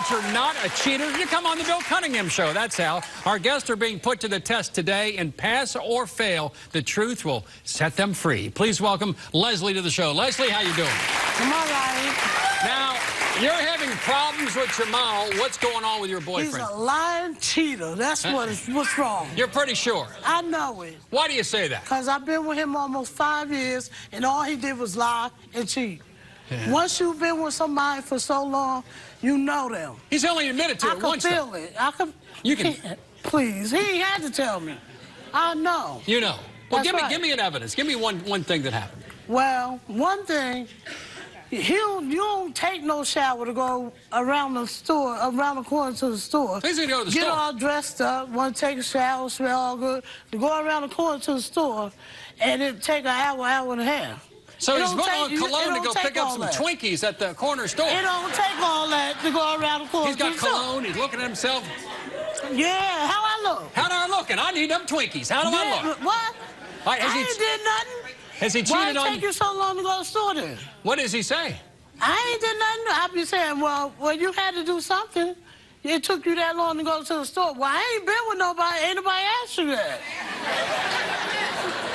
that you're not a cheater? You come on the Bill Cunningham Show. That's how. Our guests are being put to the test today, and pass or fail, the truth will set them free. Please welcome Leslie to the show. Leslie, how you doing? I'm all right. Now, you're having problems with Jamal. What's going on with your boyfriend? He's a lying cheater. That's what's wrong. You're pretty sure? I know it. Why do you say that? Because I've been with him almost 5 years, and all he did was lie and cheat. Yeah. Once you've been with somebody for so long, you know them. He's only admitted to it once. I can feel it. I can. You can. Please, he ain't had to tell me. I know. You know. Well, That's give me an evidence. Give me one thing that happened. Well, one thing, you don't take no shower to go around the store, around the corner to the store. He's gonna go to the store. Get all dressed up, want to take a shower, smell all good, to go around the corner to the store, and it take an hour, hour and a half. So he's putting on cologne to go pick up some Twinkies at the corner store. It don't take all that to go around the corner. He's got cologne. He's looking at himself. Yeah, how I look? How do I look? And I need them Twinkies. How do I look? What? Right, I ain't did nothing. Has he cheated on you? Why it take you so long to go to the store then? What does he say? I ain't did nothing. I be saying, well, you had to do something. It took you that long to go to the store. Well, I ain't been with nobody. Ain't nobody asked you that.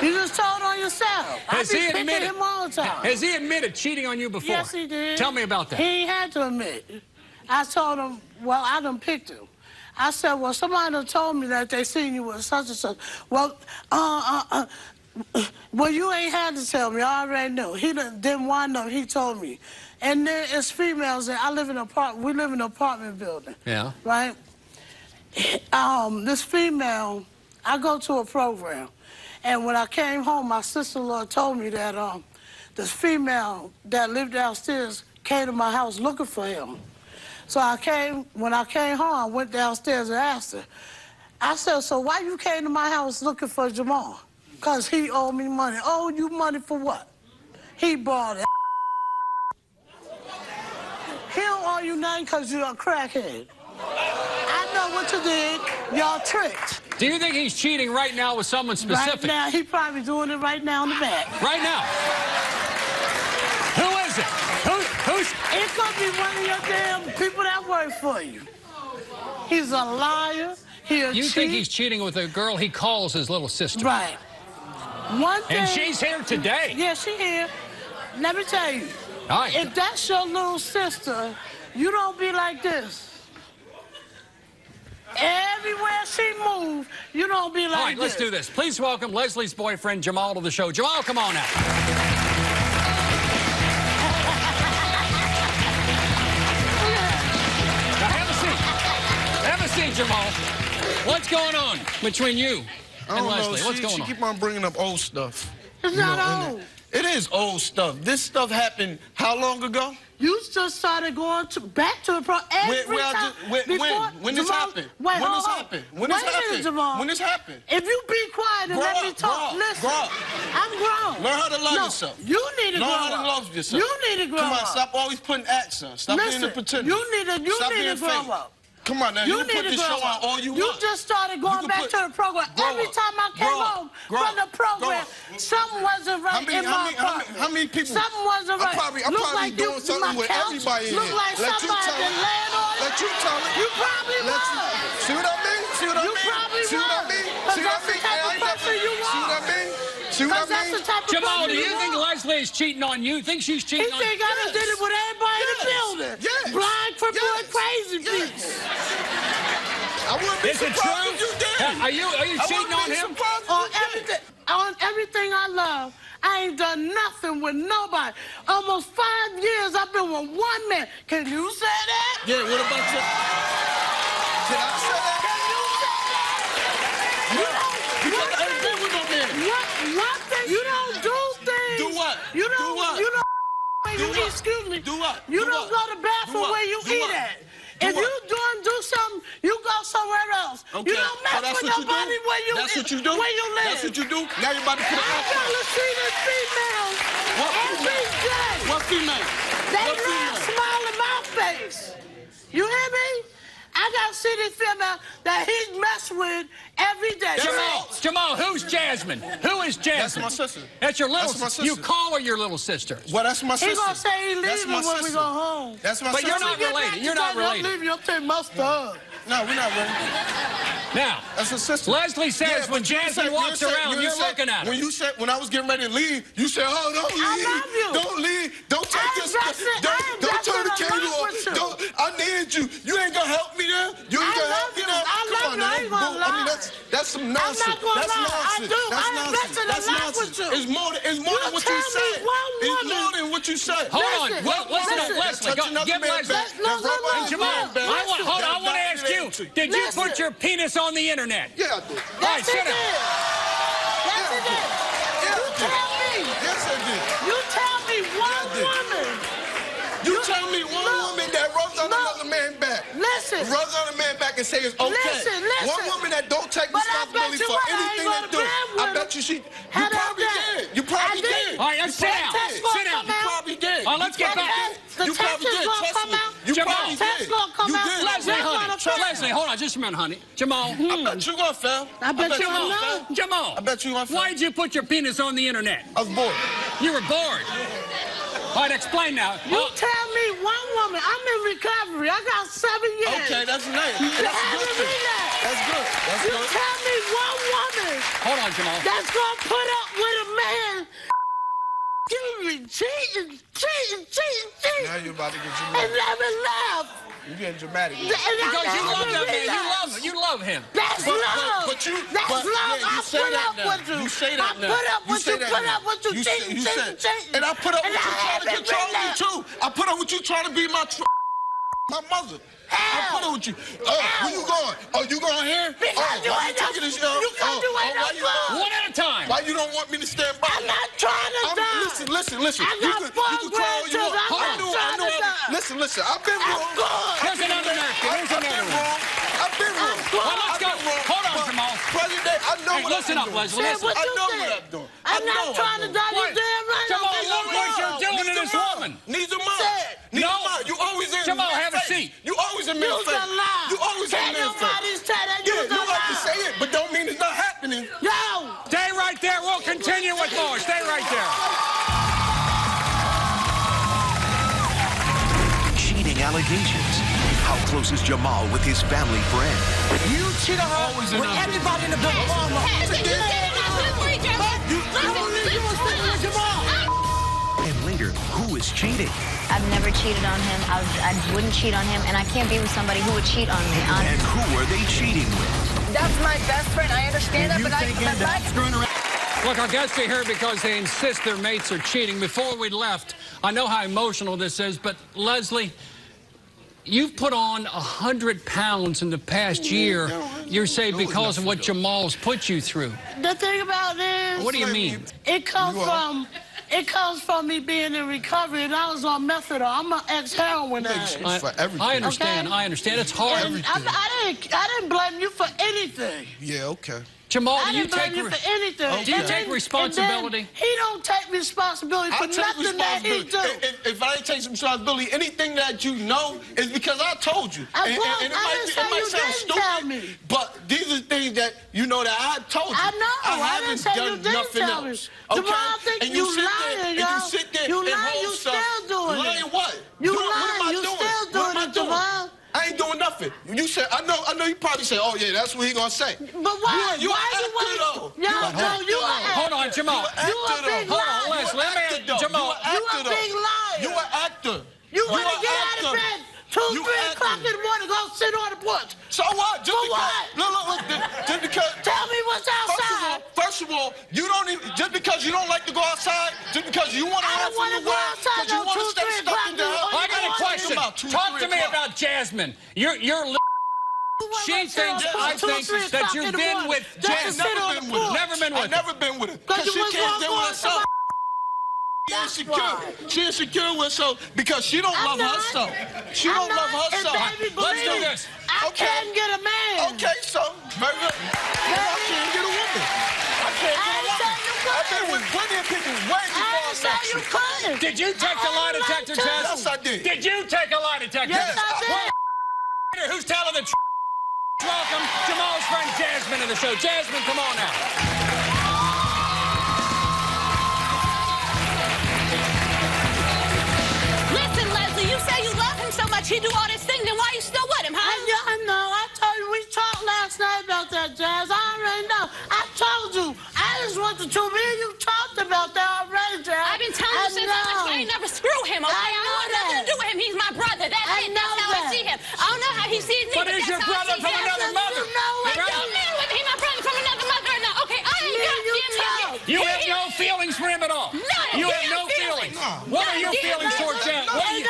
You just told on yourself. Has he admitted him all the time. Has he admitted cheating on you before? Yes, he did. Tell me about that. He ain't had to admit. I told him, well, I done picked him. I said, well, somebody done told me that they seen you with such and such. Well, well, you ain't had to tell me. I already knew. He didn't wind up. He told me. And there is females that we live in an apartment building. Yeah. Right? This female, I go to a program. And when I came home, my sister-in-law told me that this female that lived downstairs came to my house looking for him. So when I came home, I went downstairs and asked her. I said, so why you came to my house looking for Jamal? Because he owed me money. Owed you money for what? He bought it. He don't owe you nothing because you're a crackhead. I know what you did. Y'all tricked. Do you think he's cheating right now with someone specific? Right now, he probably doing it right now in the back. Right now? Who is it? Who's? It could be one of your damn people that work for you. He's a liar. You think he's cheating with a girl he calls his little sister? Right. One thing. And she's here today. Yeah, she's here. Let me tell you. All right. If that's your little sister, you don't be like this. Everywhere she moves, you don't be like this. All right, let's do this. Please welcome Leslie's boyfriend, Jamal, to the show. Jamal, come on out. Have a seat, Jamal. What's going on between you and Leslie? What's going on? She keep on bringing up old stuff. It's not old. It is old stuff. This stuff happened how long ago? You just started going back to the pro every time. When this happened? When this happened? When this happened? When this happened? If you be quiet and let me talk, listen. I'm grown. Learn how to love yourself. You need to grow up. Learn how to love yourself. You need to grow up. Come on, stop always putting acts on. Stop being a pretender. You need to grow up. Come on now, you can put this show on all you want. You just started going back to the program. Every time I came home from the program, something wasn't right in my apartment. How many people? Something wasn't right. I'm probably doing something with everybody in here. Look like somebody been laying on it. Let you tell it. You probably was. See what I mean? See what I mean? You probably was. See what I mean? See what I mean? That's the type of person you are. See what I mean? See what I mean? Jamal, do you think Leslie is cheating on you? Think she's cheating on you? He think I done did it with everybody in the building. Yes. Blind, crippled, and crazy people. I wouldn't be surprised if you did. Are you cheating on him? On everything I love. I ain't done nothing with nobody. Almost 5 years I've been with one man. Can you say that? Yeah, what about you? Can I say that? Can you say that? Because I ain't been with no man. One thing, you don't do things. Do what? You don't. Do what? You don't. Excuse me. Do what? You don't go to the bathroom where you eat at. If you do something, you go somewhere else. Okay. You don't mess with nobody where you live. That's what you do? Where you live. That's what you do? Now you're about to put an I gotta see this female every day. What female? They laugh, smile in my face. You hear me? I got see this female that he mess with every day. Jamal, who's Jasmine? Who is Jasmine? That's my sister. That's your little sister. sister. You call her your little sister. Well, that's my sister. He gonna say he leaving when we go home. That's my but sister. You're not related. You're not related. I'm leaving. You'll take my stuff. No, we're not related. Now, that's her sister. Leslie says when Jasmine walks around, you're looking at her. When I was getting ready to leave, you said, "Oh, don't leave. I love you. Don't leave. Don't take this. Don't turn the cable off. I need you. You ain't gonna help me there. You ain't gonna help me there. Come on, I mean, that's some nonsense. I'm not gonna that's lie. nonsense. I do. That's I nonsense. invested a lot with you. It's more than what you say. It's more than what you say. Hold on. Listen to Leslie. Give Leslie. Jamal, I want to ask you, did you put your penis on the internet? Yeah, I did. All right, sit down. Yes, it did. You tell me. Yes, I did. You tell me one woman. You tell me one woman that rubs on another man's back. Listen. Rubs on a man's back and says it's okay. Listen. One woman that don't take responsibility for anything they do. I bet you she. You probably did. You probably did. All right, let's sit down. Sit down. You probably did. All right, let's get back. You probably did. Trust me. You probably did. You did. Leslie, honey. Leslie, hold on just a minute, honey. Jamal. I bet you gonna fail. I bet you gonna fail. Jamal. I bet you gonna fail. Why did you put your penis on the internet? I was bored. You were bored. All right, explain now. You tell me one woman. I'm in recovery. I got 7 years. Okay, that's nice. That's good. That's good. That's you good. tell me one woman. Hold on, Jamal. That's gonna put up with a man. Cheating. Now you're about to get dramatic. And never laugh. You're getting dramatic. Because you love that man. You love him. That's love. But you, that's love. Yeah, I put up with you. You say that now. I put up with you. Put up with you. You said. And I put up with you trying to control me too. I put up with you trying to be my mother. I put up with you. Where you going? Oh, you going here? Because you ain't no good. One at a time. Why you don't want me to stand by? I'm not trying to die. Listen. I got 4 grandchildren. I'm not trying to die. Listen. I've been wrong. Here's another napkin. I've been wrong. Well, let's go. Hold on, Jamal. President, I know what listen I'm up, doing. Leslie. Listen. I know what I'm doing. I'm not trying to die. You damn right. Jamal, look what you're doing to this woman. Needs a mom. No. You always in Jamal, have a seat. You always in man's face. You always in man's face. You like to say it, but don't mean it's not happening. No. Stay right there. We'll continue with more. Stay right there. Cheating allegations. How close is Jamal with his family friend? You cheat on her with everybody in the building. And later, who is cheating? I've never cheated on him. I wouldn't cheat on him, and I can't be with somebody who would cheat on me. And who are they cheating with? That's my best friend. I understand that, but Look, our guests are here because they insist their mates are cheating. Before we left, I know how emotional this is, but Leslie, you've put on 100 pounds in the past year, you say, because of what Jamal's put you through. The thing about it is... What do you mean? It comes from me being in recovery, and I was on methadone. I'm an ex-heroin addict. I understand. Okay? I understand. It's hard. I didn't blame you for anything. Yeah, okay. Jamal, do you take responsibility? He don't take responsibility for nothing that he do. If I ain't take some responsibility, anything that you know is because I told you. And it might sound stupid, but these are things that you know that I told you. I know. I haven't done nothing else. Okay? Jamal, I think you lying, y'all. You sit there and lying, you still doing it. Lying what? You lying, you still doing it, Jamal. I ain't doing nothing. You said, I know you probably say, oh, yeah, that's what he gonna say. But why? You though. Hold on, Jamal. You a big liar. Hold on, Leslie. Let me, Jamal. You a big liar. You an actor. You want to get out of bed 2, 3 o'clock in the morning, go sit on the porch. So what? Just because. Tell me what's outside. First of all, you don't even, just because you don't like to go outside, just because you want to have from the world, because you want to stay stuck in the house. I got a question. Talk to me about Jasmine. She thinks, I think, that you've been with Jasmine. Never been with her. I've never been with her. Because she can't deal with herself. She insecure with herself because she don't love herself. She don't love herself. Let's do this. I can't get a man. Okay, so very good. I can't get a woman. I can't get a woman. I've been with plenty of people way before I met you. Did you take the lie detector test? Yes, I did. Did you take a lie detector test? Yes, I did. Who's telling the truth? Welcome Jamal's friend Jasmine to the show. Jasmine, come on now. Listen, Leslie, you say you love him so much, he do all this thing, then why you still with him, huh? I know. I told you we talked last night about that, Jazz. I already know. I told you. I just want the two. Me and you talked about that already, Jazz. I've been telling you since I ain't never screw him, okay? I want nothing to do with him. He's my brother. That's it. That's how I see him. I don't know how he sees me, But is your brother from another mother? It don't matter whether he's my brother from another mother or not. Okay, I ain't got him. You have no feelings for him at all. None. You have no feelings. What are your feelings towards Jasmine?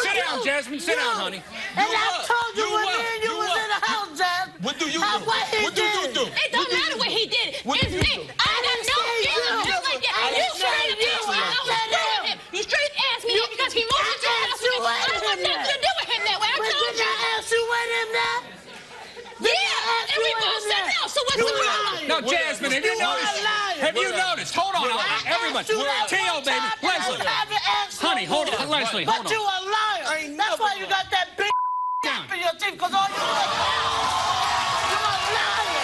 Sit down, Jasmine. Sit down, honey. And I told you when me and you was in the house, Jazz. What do you do? What do you do? It don't matter what he did. It's me. I have no feelings just like that. You straight asked me I was screwing him. You straight asked me that because he moved into the house with me. I don't want nothing to do with him that way. I told you. Did I ask you with him now? Yeah, and we both said no. So what's the problem? No, Jasmine, have you noticed? Have you noticed? Hold on, everybody. Tio, baby. Leslie. Honey, hold on. Leslie, hold on. But you a liar. That's why you got that big gap in your teeth, because all you do is you're a liar.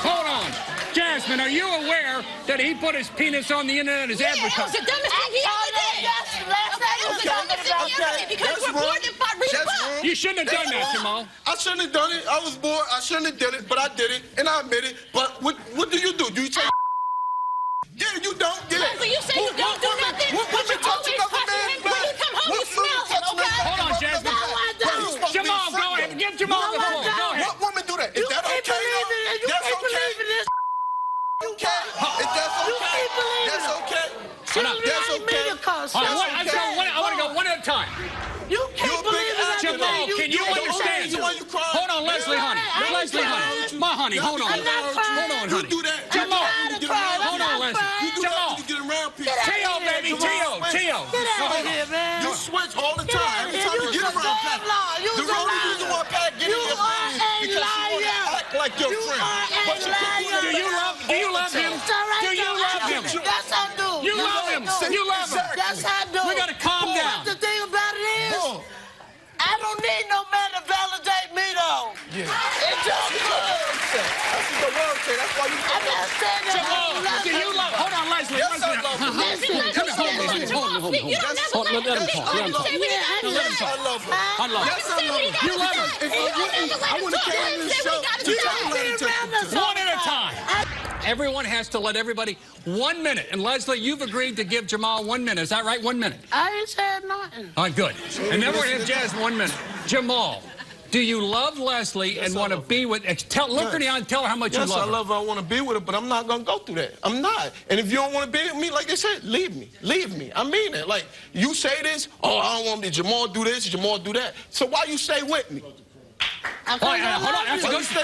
Hold on. Jasmine, are you aware that he put his penis on the internet as That was advertising? the dumbest thing he ever did. That was the dumbest thing he ever did because we're born to rebuff. You shouldn't have done that, Jamal. I shouldn't have done it. I was bored. I shouldn't have done it, but I did it, and I admit it. But what do you do? Do you take? Yeah, you don't. Yeah. Leslie, you say you don't do nothing, but you always touching him. When you come home, you smell him, okay? Hold on, Jasmine. Jamal, go ahead. Give Jamal the floor. Go ahead. What woman do that? Is that okay? That's okay. You can't. Is that okay? That's okay. That's okay. I want to go one at a time. You can't believe it. Jamal, can you understand? Hold on, Leslie, honey. Leslie, honey. My honey, hold on. Hold on, honey. Jamal, hold on, Leslie. Jamal. Tio, baby, Tio. Get out of here, man. You switch all the time. Every time you get around Pat. The only reason why Pat get in your friends because you want to act like your friend. But you can't. Do you love him? Do you love him? Yes, I do. You love him. You love him. Yes, I do. We got to calm down. But the thing about it is, I don't need no man to validate me, though. Yeah. It's just good. That's what the world say. That's why you. I'm not saying that. Jamal, do you love? Hold on, Leslie. Yes, I love him. Hold on. You don't never Let him talk. I love him. I love him. Yes, I love him. You love him. I want to carry this show. You gotta let him take it. One at a time. Everyone has to let everybody 1 minute. And Leslie, you've agreed to give Jamal 1 minute. Is that right? 1 minute. I ain't said nothing. All right, good. And then we're going to have Jasmine 1 minute. Jamal, do you love Leslie and want to be with... Look her in the eye and tell her how much you love her. Yes, I love her. I want to be with her, but I'm not going to go through that. I'm not. And if you don't want to be with me, like they said, leave me. Leave me. I mean it. Like, you say this, oh, I don't want to be Jamal do this, Jamal do that. So why you stay with me? Hold on.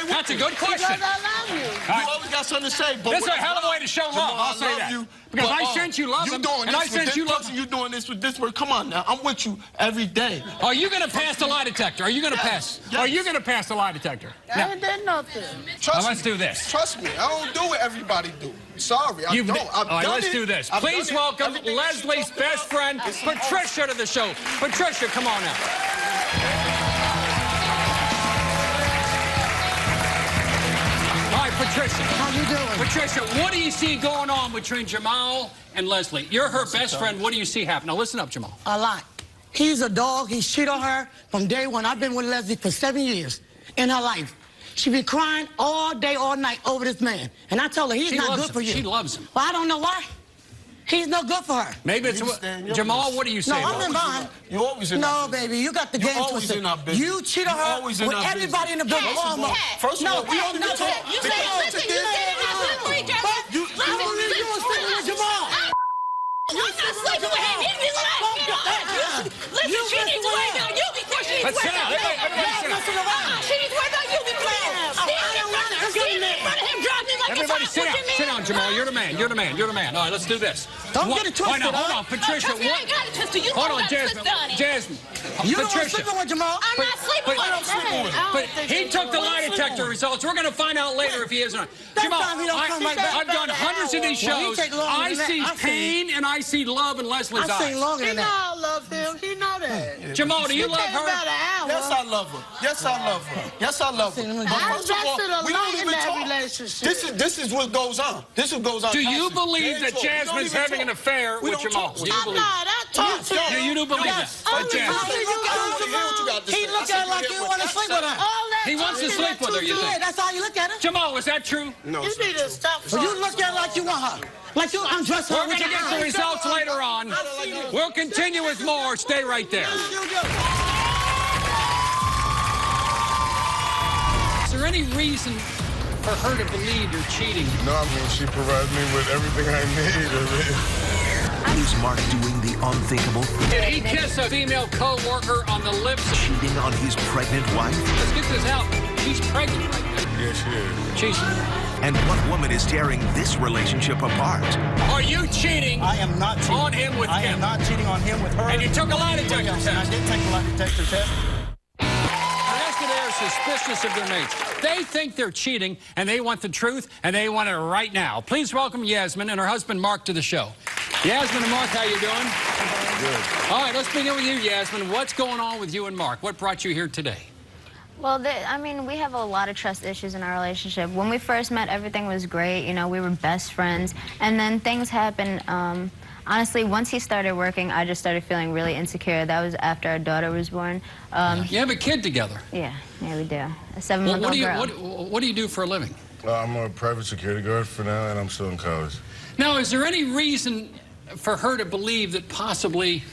That's a good question. Because I love you. You always got something to say. But This is a hell of a way to show love. I'll say that. Because I sense you love him, and I sense you love him. You doing this with this word. Come on now. I'm with you every day. Are you going to pass the lie detector? Are you going to pass? Yes. Are you going to pass the lie detector? I ain't did nothing. Let's do this. Trust me. I don't do what everybody do. Sorry, I don't. All right, let's do this. Please welcome Leslie's best friend, Patricia, to the show. Patricia, come on now. Patricia. How you doing? Patricia, what do you see going on between Jamal and Leslie? You're her best friend. What do you see happen? Now, listen up, Jamal. A lot. He's a dog. He's cheated on her from day one. I've been with Leslie for 7 years in her life. She been crying all day, all night over this man. And I told her, he's not good for you. She loves him. Well, I don't know why. He's no good for her. Maybe it's... Jamal, what do you say? No, I'm in behind. You always in No, baby, you got the game twisted. You cheated her with everybody in the building. First of all, we only You say, listen, you say, you were sleeping with Jamal. I'm not sleeping with him. He's been lying. Listen, she needs to worry about you before she needs to worry about me. She needs to worry about you before Everybody sit down. Sit down, Jamal. You're the man. You're the man. You're the man. All right, let's do this. Don't get it twisted. Hold on, Patricia. I ain't got it twisted. You Hold on, Jasmine. Jasmine. You don't Patricia. sleep with Jamal. I'm not sleeping with him. But he took the lie detector results. We're going to find out later if he is or not. Jamal, I've done hundreds of these shows. I see pain and I see love in Leslie's eyes. I've seen longer than He know that. I love him. He know that. Jamal, do you love her? About an hour. Yes, I love her. Yes, I love her. Yes, I love her. But first of all, we don't even talk. This is what goes on. This is what goes on. Do you believe that Jasmine's having an affair with Jamal? Do you believe that? Do you do believe that? He looked at her like you want to sleep with her. He wants to sleep with her, you Yeah, think? that's how you look at her. Jamal, is that true? No. You need to stop. So you look at her like you want her. Like you undress her. We're going to get the results later on. We'll continue with more. Stay right there. Is there any reason for her to believe you're cheating? No, I mean, she provides me with everything I need. Is Mark doing the unthinkable? Did he kiss a female co-worker on the lips? Cheating on his pregnant wife? Let's get this out. She's pregnant right now. Yeah, she is. She's... And what woman is tearing this relationship apart? Are you cheating? I am not cheating. On him with I him. am not cheating on him with her. And you took a lie detector test. And I did take a lie detector test. Arrested are suspicious of their mates. They think they're cheating, and they want the truth, and they want it right now. Please welcome Yasmin and her husband Mark to the show. Yasmin and Mark, how you doing? Good. All right, let's begin with you, Yasmin. What's going on with you and Mark? What brought you here today? Well, I mean, we have a lot of trust issues in our relationship. When we first met, everything was great. You know, we were best friends. And then things happened. Honestly, once he started working, I just started feeling really insecure. That was after our daughter was born. You have a kid together. Yeah, we do. A 7-month-old girl. What do you do for a living? I'm a private security guard for now, and I'm still in college. Now, is there any reason for her to believe that possibly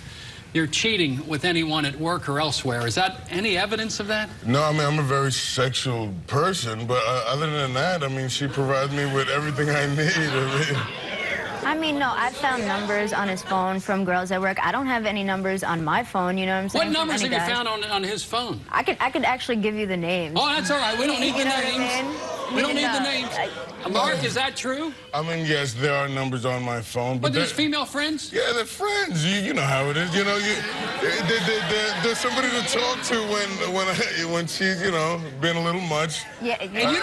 you're cheating with anyone at work or elsewhere? Is that any evidence of that? No, I mean, I'm a very sexual person, but other than that, I mean, she provides me with everything I need. I mean, no, I've found numbers on his phone from girls at work. I don't have any numbers on my phone, you know what I'm saying? What numbers have you found on his phone? I could actually give you the names. Oh, that's all right. We don't need the names. We don't need the names. Mark, is that true? I mean, yes, there are numbers on my phone. But there's female friends? Yeah, they're friends. You know how it is. You know, there's somebody to talk to when she's, you know, been a little much. Yeah, and you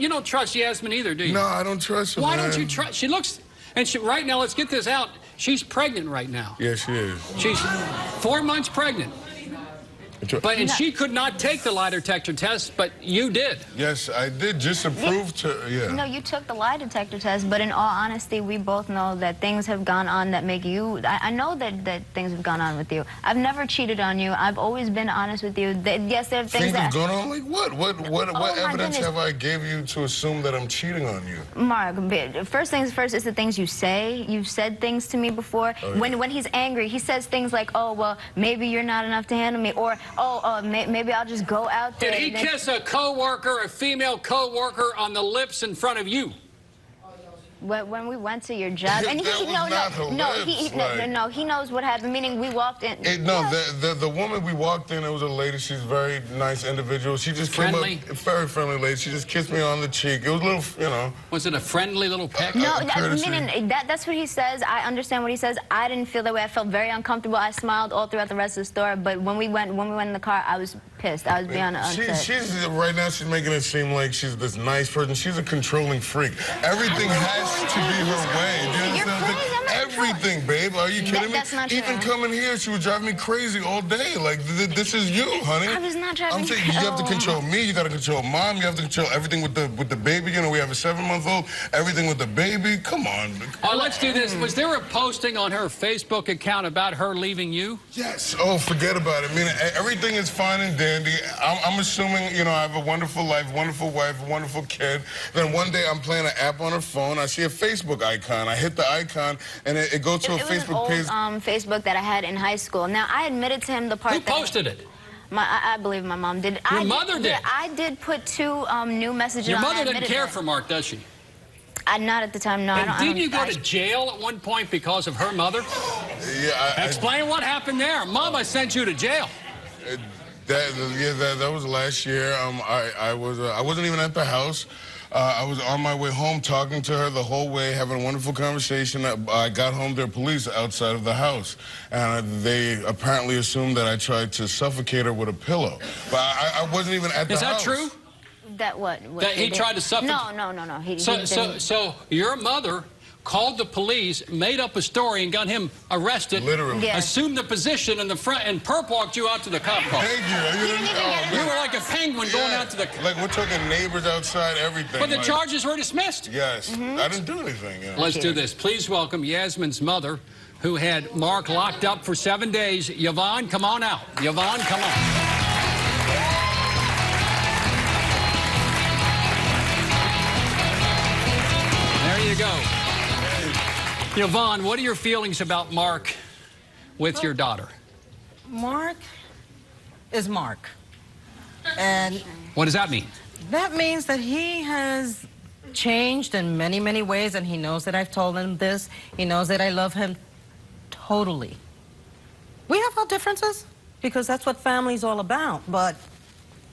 don't trust Yasmin either, do you? No, I don't trust her. Why don't you trust? She looks, and right now, let's get this out. She's pregnant right now. Yeah, she is. She's 4 months pregnant. And she could not take the lie detector test, but you did. Yes, I did, just to prove to, yeah. No, you took the lie detector test, but in all honesty, we both know that things have gone on that make you... I know that things have gone on with you. I've never cheated on you. I've always been honest with you. Yes, there are things that... Things have gone on? Like what? What evidence goodness. have I gave you to assume that I'm cheating on you? Mark, first things first is the things you say. You've said things to me before. Oh, yeah. When he's angry, he says things like, oh, well, maybe you're not enough to handle me, or, maybe I'll just go out there. Did he kiss a co-worker, a female co-worker, on the lips in front of you? When we went to your job, and he knows what happened. Meaning we walked in. The woman we walked in, it was a lady. She's a very nice individual. She just friendly, came up, very friendly lady. She just kissed me on the cheek. It was a little, you know. Was it a friendly little peck? No, that's what he says. I understand what he says. I didn't feel that way. I felt very uncomfortable. I smiled all throughout the rest of the store. But when we went in the car, I was pissed. I was beyond upset. She's right now. She's making it seem like she's this nice person. She's a controlling freak. Everything has to be her way. You're crazy. Everything, babe. Are you kidding me? That's not true. Even coming here, she was driving me crazy all day. Like, this is you, honey. I was not driving. I'm saying you have to control me. You got to control mom. You have to control everything with the baby. You know, we have a 7-month-old. Everything with the baby. Come on. Oh, let's do this. Was there a posting on her Facebook account about her leaving you? Yes. Oh, forget about it. I mean, everything is fine and dandy. I'm assuming, you know, I have a wonderful life, wonderful wife, wonderful kid. Then one day I'm playing an app on her phone. I see a Facebook icon. I hit the icon, and it goes to a Facebook page. It was an old Facebook that I had in high school. Now, I admitted to him the part Who posted it? I believe my mom did. Your mother did? Yeah, I did put 2 new messages Your on. mother doesn't care for Mark, does she? Not at the time, no. And didn't you go to jail at one point because of her mother? Yeah. Explain what happened there. Mama sent you to jail. That was last year. I wasn't even at the house. I was on my way home talking to her the whole way, having a wonderful conversation. I got home, there were police outside of the house. And they apparently assumed that I tried to suffocate her with a pillow. But I wasn't even at the house. Is that true? That what? That he tried to suffocate? No. He So your mother called the police, made up a story, and got him arrested. Literally. Yeah. Assumed the position in the front, and perp walked you out to the cop car. Thank you. You were like a penguin going out to the... Like, we're talking neighbors outside, everything. But the charges were dismissed. Yes. I didn't do anything. Yeah. Let's do this. Please welcome Yasmin's mother, who had Mark locked up for 7 days. Yvonne, come on out. Yvonne, come on. There you go. Yvonne, what are your feelings about Mark with your daughter? Mark is Mark. And what does that mean? that means that he has changed in many, many ways, and he knows that I've told him this. He knows that I love him totally. We have our differences, because that's what family's all about, but...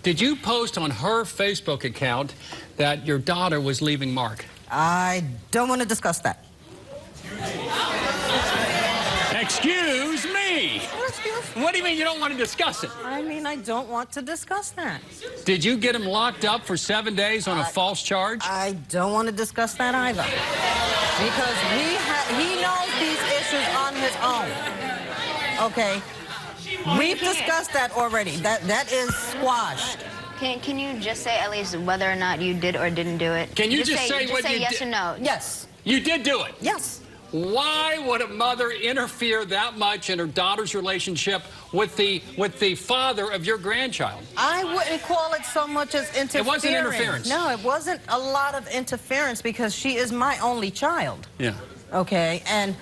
Did you post on her Facebook account that your daughter was leaving Mark? I don't want to discuss that. Excuse me! What do you mean you don't want to discuss it? I mean, I don't want to discuss that. Did you get him locked up for 7 days on a false charge? I don't want to discuss that either. Because he knows these issues on his own. Okay? We've discussed that already. That is squashed. Can you just say at least whether or not you did or didn't do it? Can you just say what you yes did? or no? Yes. You did do it? Yes. Why would a mother interfere that much in her daughter's relationship with the father of your grandchild? I wouldn't call it so much as interference. It wasn't interference. No, it wasn't a lot of interference because she is my only child. Yeah. Okay, and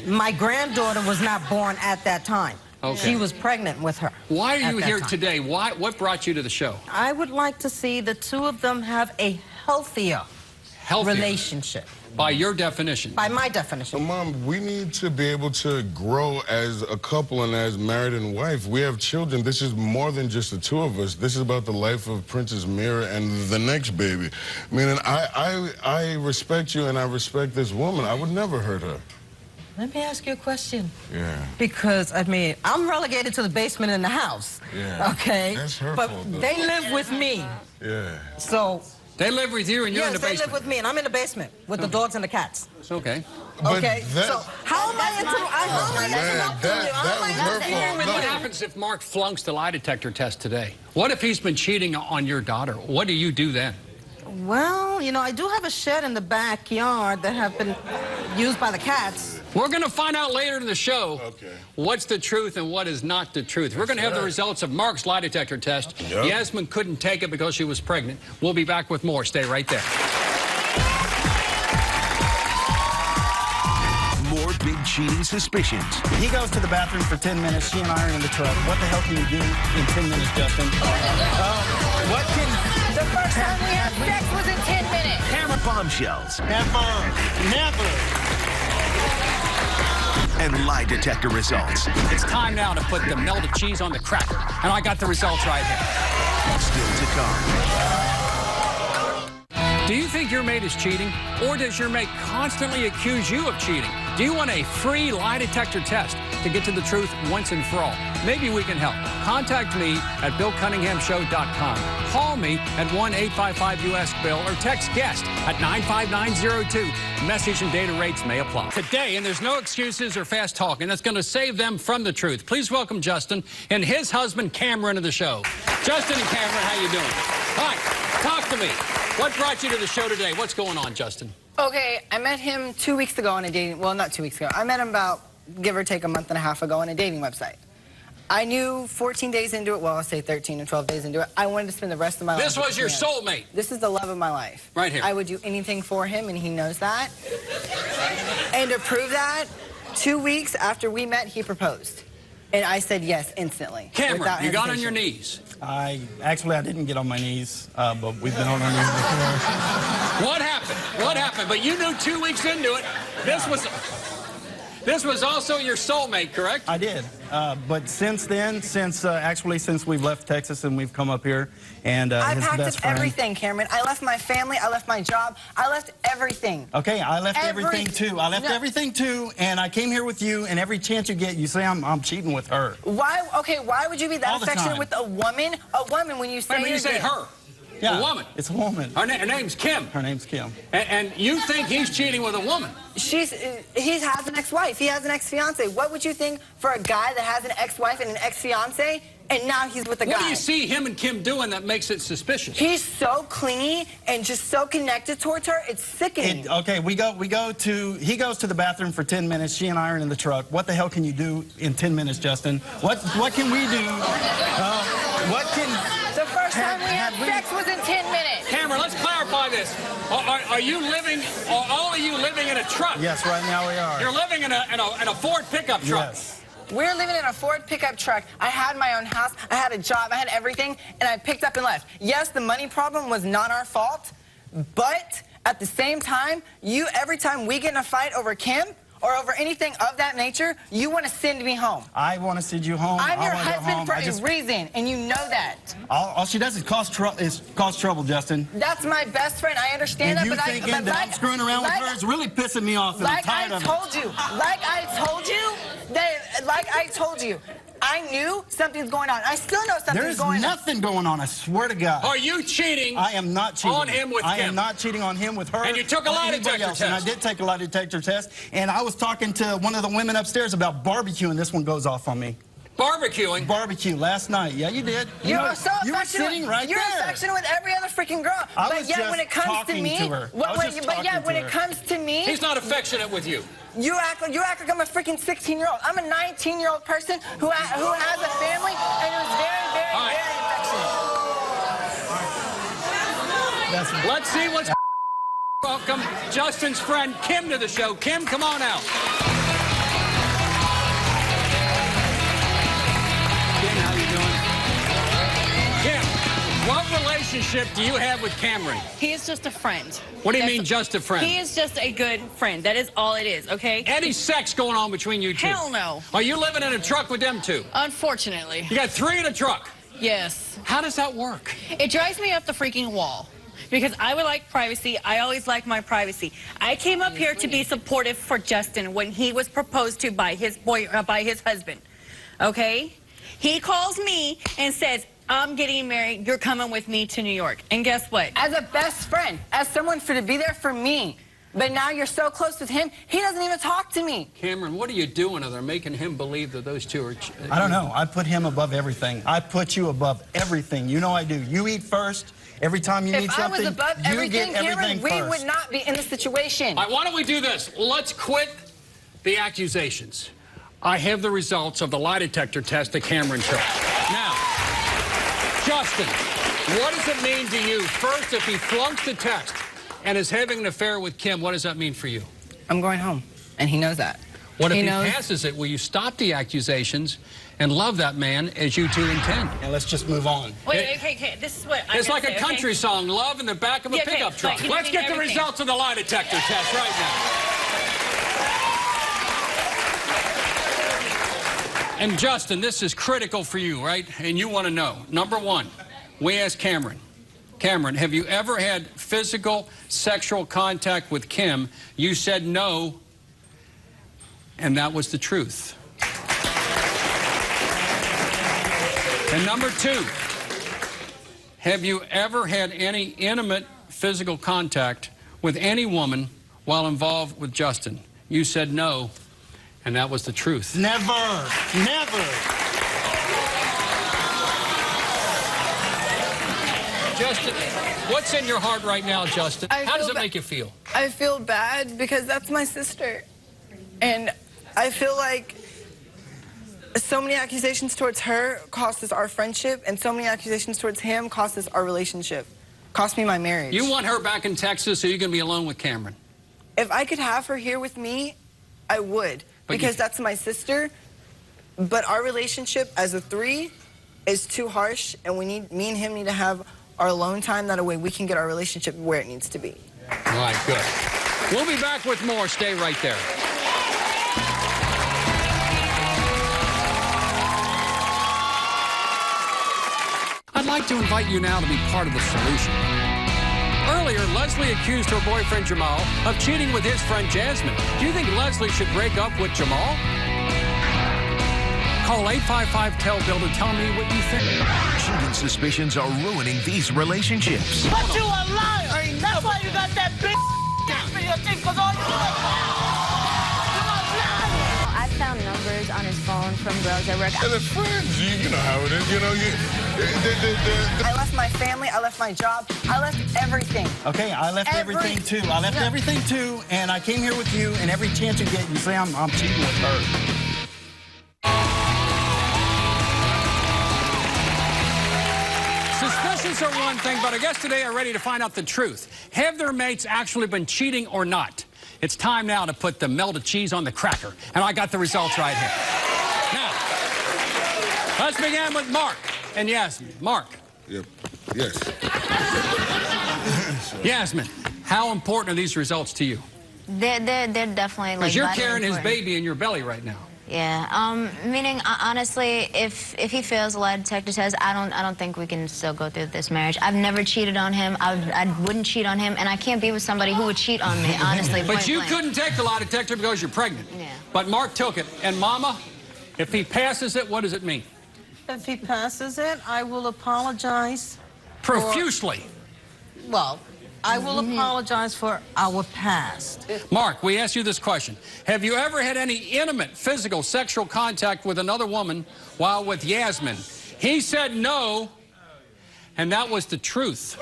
my granddaughter was not born at that time. Okay. She was pregnant with her. Why are you here time. today? What brought you to the show? I would like to see the two of them have a healthier relationship. By your definition. By my definition. So, Mom, we need to be able to grow as a couple and as married and wife. We have children. This is more than just the two of us. This is about the life of Princess Mira and the next baby. I mean, and I respect you and I respect this woman. I would never hurt her. Let me ask you a question. Yeah. Because, I mean, I'm relegated to the basement in the house. Yeah. Okay? That's her but fault, though. they live with me. Yeah. So... They live with you and you're in the basement? Yes, they live with me, and I'm in the basement with the dogs and the cats. It's okay. Okay, so how am I What happens if Mark flunks the lie detector test today? What if he's been cheating on your daughter? What do you do then? Well, you know, I do have a shed in the backyard that have been used by the cats. We're going to find out later in the show what's the truth and what is not the truth. We're going to have the results of Mark's lie detector test. Yep. Yasmin couldn't take it because she was pregnant. We'll be back with more. Stay right there. More big cheating suspicions. He goes to the bathroom for 10 minutes. She and I are in the truck. What the hell can you do in 10 minutes, Justin? What can... The first time we had sex was in 10 minutes. Camera bombshells. Never. And lie detector results. It's time now to put the melted cheese on the cracker. And I got the results right here. Still to come. Do you think your mate is cheating? Or does your mate constantly accuse you of cheating? Do you want a free lie detector test to get to the truth once and for all? Maybe we can help. Contact me at BillCunninghamShow.com. Call me at 1-855-US-BILL or text guest at 95902. Message and data rates may apply. Today, and there's no excuses or fast talking, that's going to save them from the truth. Please welcome Justin and his husband Cameron to the show. Justin and Cameron, how you doing? Hi, talk to me. What brought you to the show today? What's going on, Justin? Okay, I met him 2 weeks ago on a dating... Well, not 2 weeks ago. I met him about, give or take, a month and a half ago on a dating website. I knew 14 days into it, well, I'll say 13 or 12 days into it, I wanted to spend the rest of my life This was your soulmate? This is the love of my life. Right here. I would do anything for him, and he knows that. And to prove that, 2 weeks after we met, he proposed. And I said yes instantly. Cameron, you got on your knees. I didn't get on my knees, but we've been on our knees before. What happened? What happened? But you knew 2 weeks into it, This was also your soulmate, correct? I did. But since then, since we've left Texas and we've come up here, and I his packed best up friend. everything, Cameron. I left my family. I left my job. I left everything. Okay, I left everything too. I left everything too, and I came here with you. And every chance you get, you say I'm cheating with her. Why? Okay, why would you be that All the affectionate time. with a woman? A woman when you say When you say her. Yeah, a woman. It's a woman. Her name's Kim. Her name's Kim. And you think he's cheating with a woman? He has an ex-wife. He has an ex-fiance. What would you think for a guy that has an ex-wife and an ex-fiance, and now he's with a guy? What do you see him and Kim doing that makes it suspicious? He's so clingy and just so connected towards her. It's sickening. Okay, he goes to the bathroom for 10 minutes. She and I are in the truck. What the hell can you do in 10 minutes, Justin? What can we do? The first time we had sex was in 10 minutes. Cameron, let's clarify this. Are you living, or all of you living in a truck? Yes, right now we are. You're living in a Ford pickup truck. Yes. We're living in a Ford pickup truck. I had my own house. I had a job. I had everything, and I picked up and left. Yes, the money problem was not our fault, but at the same time, every time we get in a fight over Kim or over anything of that nature, you want to send me home. I want to send you home. I'm your I wanna go husband home. for a reason, and you know that. All she does is cause trouble, Justin. That's my best friend. I understand And that, you thinking that I'm screwing around with her is really pissing me off, and I'm tired of it. Like I told you, I knew something's going on. I still know something's going on. There's nothing going on, I swear to God. Are you cheating? I am not cheating on him with I Kim? am not cheating on him with her. And you took a lie detector test. And I did take a lie detector test. And I was talking to one of the women upstairs about barbecue, and this one goes off on me. Barbecuing? Barbecue last night. Yeah, you did. You were sitting right You're there. affectionate with every other freaking girl. But yet when it comes to me, when it comes to me, he's not affectionate with you. You act like I'm a freaking 16-year-old. I'm a 19-year-old person who has a family and who's very, very, very affectionate. Let's see what's welcome Justin's friend Kim to the show. Kim, come on out. Kim, how you doing? Kim, what relationship do you have with Cameron? He is just a friend. What do you mean, just a friend? He is just a good friend. That is all it is, okay? Any sex going on between you two? Hell no. Are you living in a truck with them two? Unfortunately. You got 3 in a truck? Yes. How does that work? It drives me up the freaking wall. Because I would like privacy. I always like my privacy. I came up here to be supportive for Justin when he was proposed to by his husband. Okay? He calls me and says, I'm getting married. You're coming with me to New York. And guess what? As a best friend, as someone to be there for me. But now you're so close with him, he doesn't even talk to me. Cameron, what are you doing? Are they making him believe that those two are... I don't know. I put him above everything. I put you above everything. You know I do. You eat first. Every time you need something, if I was above everything, Cameron, we would not be in this situation. All right, why don't we do this? Let's quit the accusations. I have the results of the lie detector test that Cameron took. Now, Justin, what does it mean to you? First, if he flunks the test and is having an affair with Kim, what does that mean for you? I'm going home, and he knows that. What if he passes it? Will you stop the accusations and love that man as you two intend? And let's just move on. Wait, okay, this is what I'm It's like say, a country song, love in the back of a pickup truck. Like, let's get the results of the lie detector test right now. And Justin, this is critical for you, right? And you want to know. Number one, we asked Cameron. Cameron, have you ever had physical sexual contact with Kim? You said no, and that was the truth. And number two, have you ever had any intimate physical contact with any woman while involved with Justin? You said no, and that was the truth. Never. Never. Justin, what's in your heart right now, Justin? How does it make you feel? I feel bad because that's my sister. And I feel like so many accusations towards her cost us our friendship, and so many accusations towards him cost us our relationship. Cost me my marriage. You want her back in Texas so you can be alone with Cameron? If I could have her here with me, I would. Because that's my sister. But our relationship as a 3 is too harsh, and me and him need to have our alone time. That way we can get our relationship where it needs to be. All right, good. We'll be back with more. Stay right there. like to invite you now to be part of the solution. Earlier, Leslie accused her boyfriend Jamal of cheating with his friend Jasmine. Do you think Leslie should break up with Jamal? Call 855-TEL-BILL to tell me what you think. Cheating suspicions are ruining these relationships. But you a liar. That's why you got that big for your thing, because all you do is I found numbers on his phone from girls at work. And the friends, you know how it is. You know, I left my family, I left my job, I left everything. Okay, I left everything too. I left everything too, and I came here with you, and every chance you get, you say I'm cheating with her. Suspicions are one thing, but our guests today are ready to find out the truth. Have their mates actually been cheating or not? It's time now to put the melted cheese on the cracker. And I got the results right here. Now, let's begin with Mark and Yasmin. Mark. Yep. Yes. Yasmin, how important are these results to you? They're definitely like. Because you're carrying his important. baby in your belly right now. Yeah. Meaning, honestly, if he fails a lie detector test, I don't think we can still go through this marriage. I've never cheated on him. I wouldn't cheat on him, and I can't be with somebody who would cheat on me. Honestly. But you blank. couldn't take the lie detector because you're pregnant. Yeah. But Mark took it. And Mama, if he passes it, what does it mean? If he passes it, I will apologize. Profusely. Well, I will apologize for our past. Mark, we asked you this question. Have you ever had any intimate, physical, sexual contact with another woman while with Yasmin? He said no, and that was the truth.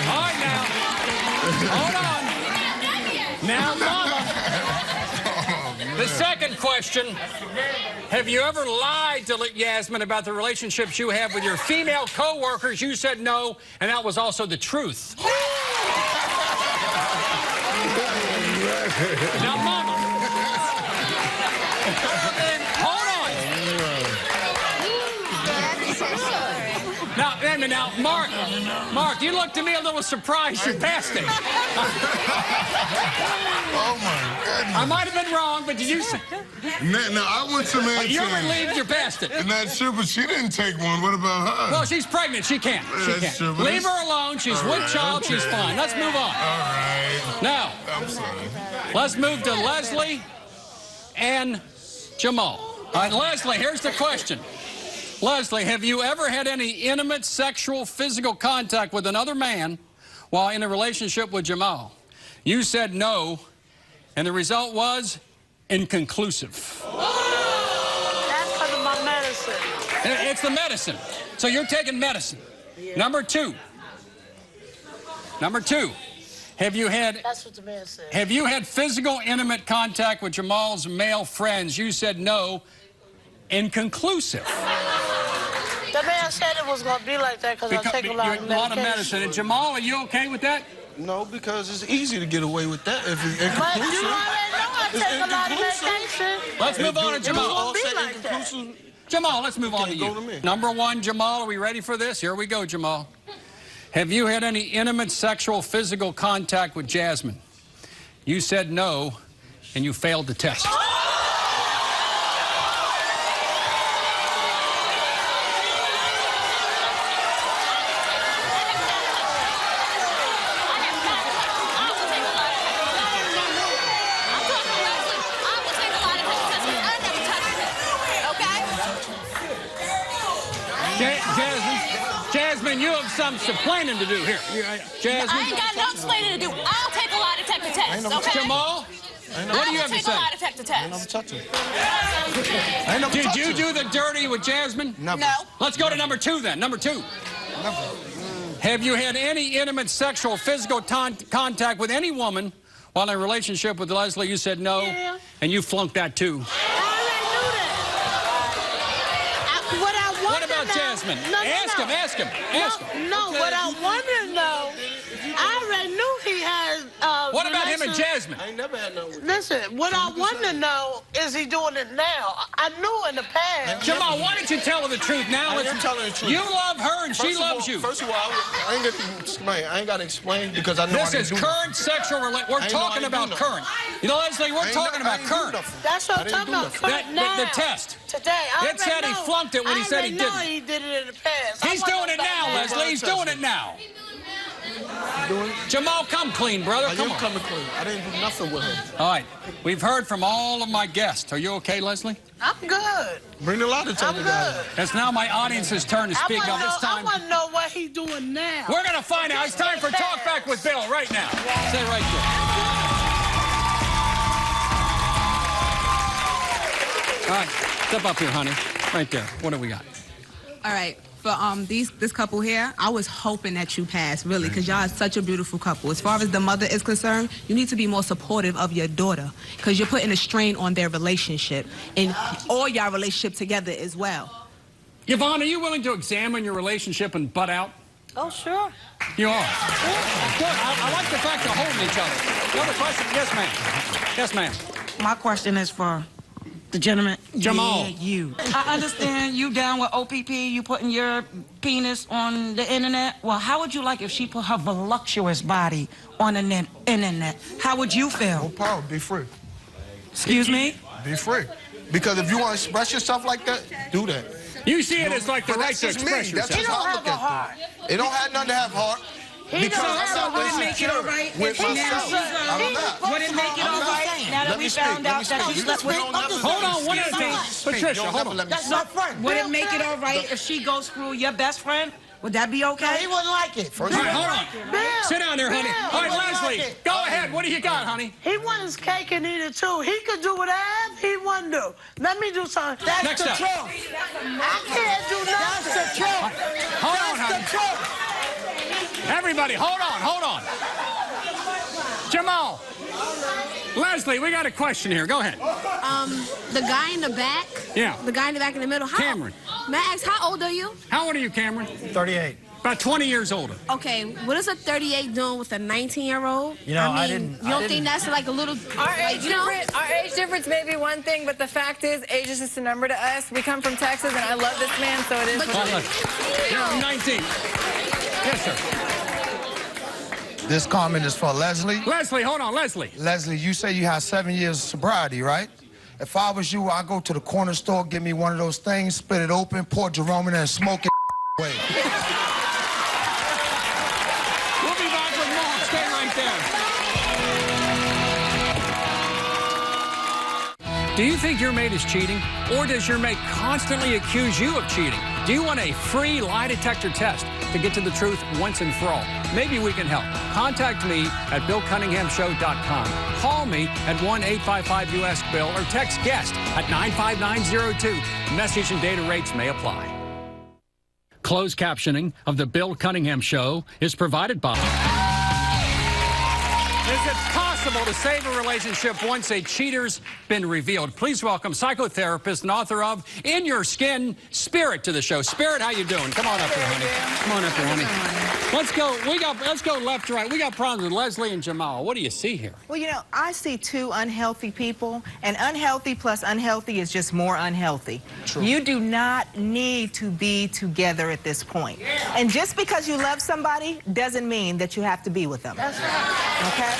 All right, now. Hold on. Now, Mama. The second question, have you ever lied to Yasmin about the relationships you have with your female co-workers? You said no, and that was also the truth. Now, Mama. Hold on. Now, wait a minute, now, Mark, you looked at me a little surprised you passed it. Oh, my goodness. I might have been wrong, but did you say? Now, I want some answers. You're relieved you passed it. And that's true, but she didn't take one. What about her? Well, she's pregnant. She can't. She That's can't. true, but Leave her alone. She's with child. okay. She's fine. Let's move on. All right. Now, I'm sorry. let's move to Leslie and Jamal. All right, Leslie, here's the question. Leslie, have you ever had any intimate, sexual, physical contact with another man while in a relationship with Jamal? You said no, and the result was inconclusive. That's because of my medicine. It's the medicine. So you're taking medicine. Yeah. Number two, have you had... That's what the man said. Have you had physical, intimate contact with Jamal's male friends? You said no, inconclusive. The man said it was going to be like that because I take a lot of medicine. And Jamal, are you okay with that? No, because it's easy to get away with that if it's But inconclusive. you already know I take a lot of medication. Let's move on to Jamal. It won't be like that. Jamal, let's move on to you. Number one, Jamal, are we ready for this? Here we go, Jamal. Have you had any intimate, sexual, physical contact with Jasmine? You said no, and you failed the test. Jasmine, you have some explaining to do here. Jasmine? I ain't got no explaining to do. I'll take a lie detector test, okay? Jamal, what do you have to say? I'll take a lie detector test. I never touched her. Did you do the dirty with Jasmine? Never. No. Let's go to number two then. Number two. Never. Have you had any intimate, sexual, physical contact with any woman while in a relationship with Leslie? You said no, and you flunked that too. What about Jasmine? Ask him. No, what I want to know, I already knew he had What about him and Jasmine? I ain't never had no. Listen, what I want to know is he doing it now? I knew in the past. Jamal, why don't you tell her the truth now? I am telling the truth. You love her and she loves you. First of all, I ain't got to explain. I ain't got to explain because I know this is current sexual relationship. We're talking about current. You know, Leslie, we're talking about current. That's what I'm talking about. Current now. The test. Today. It said he flunked it when he said he didn't. I he did it in the past. He's doing it now, Leslie. He's doing it now. Jamal, come clean, brother. Come on. Coming clean. I didn't do nothing with her. All right. We've heard from all of my guests. Are you okay, Leslie? I'm good. Bring the light to I'm good. It's now my audience's turn to speak. Now this time, I want to know what he's doing now. we're going to find out. It's time for Talk Back with Bill right now. Stay right there. All right. Step up here, honey. Right there. What do we got? All right. For this couple here, I was hoping that you pass, really, because y'all are such a beautiful couple. As far as the mother is concerned, you need to be more supportive of your daughter, because you're putting a strain on their relationship and all y'all relationship together as well. Yvonne, are you willing to examine your relationship and butt out? Oh, sure. You are? Good. I like the fact they're holding each other. Another question? Yes, ma'am. Yes, ma'am. My question is for the gentleman. Jamal. Yeah, you. I understand you down with OPP, you putting your penis on the internet. Well, how would you like if she put her voluptuous body on the internet? How would you feel? No power. Be free. Excuse me? Be free. Because if you want to express yourself like that, do that. You see it as like the right to express yourself. That's how I look at it. It don't have nothing to have heart. Because would it make it all right if would it make it all right now that we found out that she slept with? Hold on, one at a time. Patricia, hold on. That's not friend. Would it make it all right if she goes through your best friend? Would that be okay? No, he wouldn't like it. All right, hold on. Bill, sit down there, honey. Bill, All right, Leslie, go ahead. What do you got, honey? He wants his cake and eat it too. He could do whatever he want to do. Let me do something. That's Next the up. truth. I can't do nothing. That's the truth. Hold on, honey. That's the truth. Everybody, hold on, hold on. Jamal. Leslie, we got a question here. Go ahead. The guy in the back. Yeah. The guy in the back in the middle. Cameron. May I ask, how old are you? How old are you, Cameron? 38. About 20 years older. Okay, what is a 38 doing with a 19-year-old? You know, I mean, you don't think that's like a little, Our like, age, you know? our age difference may be one thing, but the fact is, age is just a number to us. We come from Texas, and I love this man, so it is what it is. You're 19. Yes, sir. This comment is for Leslie. Leslie, hold on, Leslie. Leslie, you say you have 7 years of sobriety, right? If I was you, I'd go to the corner store, get me one of those things, split it open, pour Jerome in there, and smoke it away. We'll be back with more. Stay right there. Do you think your mate is cheating? Or does your mate constantly accuse you of cheating? Do you want a free lie detector test to get to the truth once and for all? Maybe we can help. Contact me at BillCunninghamShow.com. Call me at 1-855-US-BILL or text GUEST at 95902. Message and data rates may apply. Closed captioning of The Bill Cunningham Show is provided by... Is it possible to save a relationship once a cheater's been revealed? Please welcome psychotherapist and author of In Your Skin, Spirit, to the show. Spirit, how you doing? Come on up here, honey. Come on up here, honey. Let's go. Let's go left to right. We got problems with Leslie and Jamal. What do you see here? Well, you know, I see two unhealthy people, and unhealthy plus unhealthy is just more unhealthy. True. You do not need to be together at this point. And just because you love somebody doesn't mean that you have to be with them. That's right. Okay?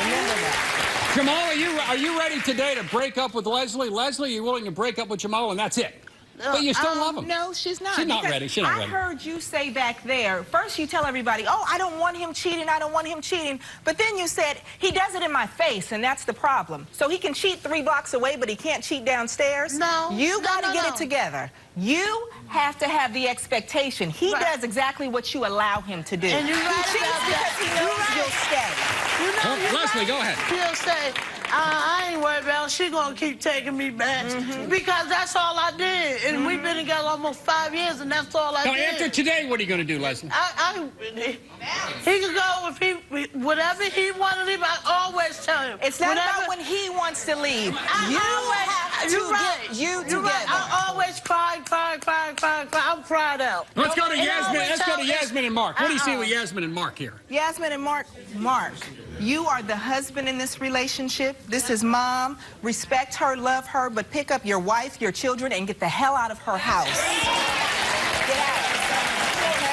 Remember that. Jamal, are you ready today to break up with Leslie? Leslie, you're willing to break up with Jamal, and that's it? But you still love him. No, she's not. She's not ready. She's not ready. I heard you say back there, first you tell everybody, oh, I don't want him cheating, I don't want him cheating. But then you said, he does it in my face, and that's the problem. So he can cheat 3 blocks away, but he can't cheat downstairs? No. You got to get it together. You have to have the expectation. He does exactly what you allow him to do. And you're right he cheats because he knows you'll stay. You know, Leslie, go ahead. He'll say, I ain't worried about it. She gonna keep taking me back. Because that's all I did. And we've been together almost 5 years, and that's all I Now, did. after today, what are you going to do, Leslie? He can go if whatever he want to leave. I always tell him. It's not about when he wants to leave. You have to get you together. Right. I always cry. I'm cried out. Let's go to Yasmin. And Let's go to Yasmin and Mark. What do you see with Yasmin and Mark here? Yasmin and Mark, you are the husband in this relationship. This is mom. Respect her, love her, but pick up your wife, your children, and get the hell out of her house. Get out. Okay?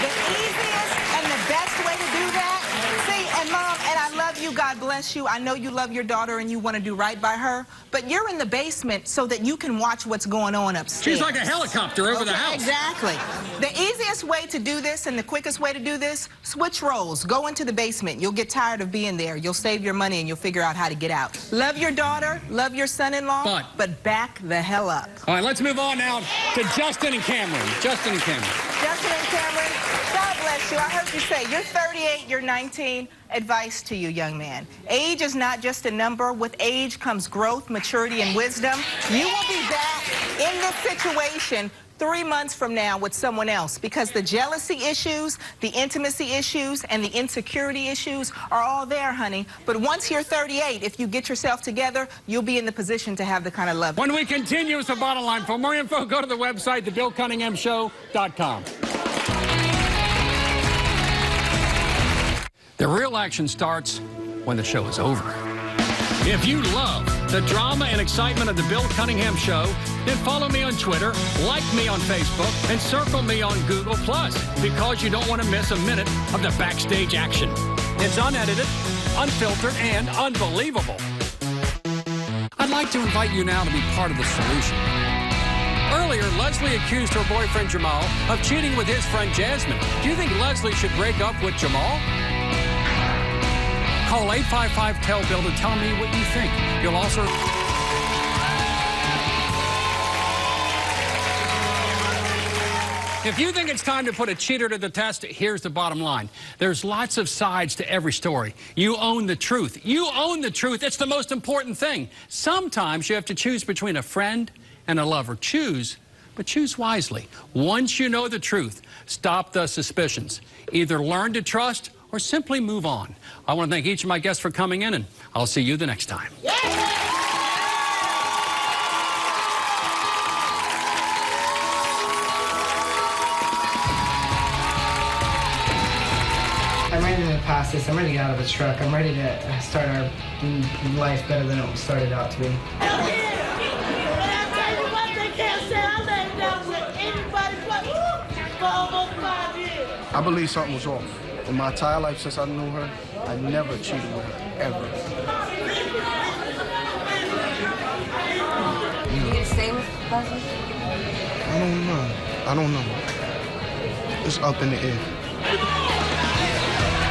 The easiest and the best way to do that, see, and mom, and I love you, God bless you. I know you love your daughter and you want to do right by her, but you're in the basement so that you can watch what's going on upstairs. She's like a helicopter over the house. Exactly. The easiest way to do this and the quickest way to do this, switch roles. Go into the basement. You'll get tired of being there. You'll save your money and you'll figure out how to get out. Love your daughter, love your son-in-law, but back the hell up. All right, let's move on now to Justin and Cameron. Justin and Cameron. Justin and Cameron, God bless you. I heard you say you're 38, you're 19. Advice to you, young man. Age is not just a number. With age comes growth, maturity, and wisdom. You will be back in this situation 3 months from now with someone else because the jealousy issues, the intimacy issues, and the insecurity issues are all there, honey. But once you're 38, if you get yourself together, you'll be in the position to have the kind of love. When we continue with the bottom line, for more info, go to the website, thebillcunninghamshow.com. The real action starts when the show is over. If you love the drama and excitement of the Bill Cunningham Show, then follow me on Twitter, like me on Facebook, and circle me on Google+, because you don't want to miss a minute of the backstage action. It's unedited, unfiltered, and unbelievable. I'd like to invite you now to be part of the solution. Earlier, Leslie accused her boyfriend Jamal of cheating with his friend Jasmine. Do you think Leslie should break up with Jamal? Call 855-TEL-BILL to tell me what you think. You'll also... If you think it's time to put a cheater to the test, here's the bottom line. There's lots of sides to every story. You own the truth. You own the truth. It's the most important thing. Sometimes you have to choose between a friend and a lover. Choose, but choose wisely. Once you know the truth, stop the suspicions. Either learn to trust or simply move on. I want to thank each of my guests for coming in, and I'll see you the next time. I'm ready to pass this. I'm ready to get out of the truck. I'm ready to start our life better than it started out to be. I believe something was off. In my entire life since I knew her, I never cheated with her, ever. You gonna stay with Leslie? I don't know. It's up in the air.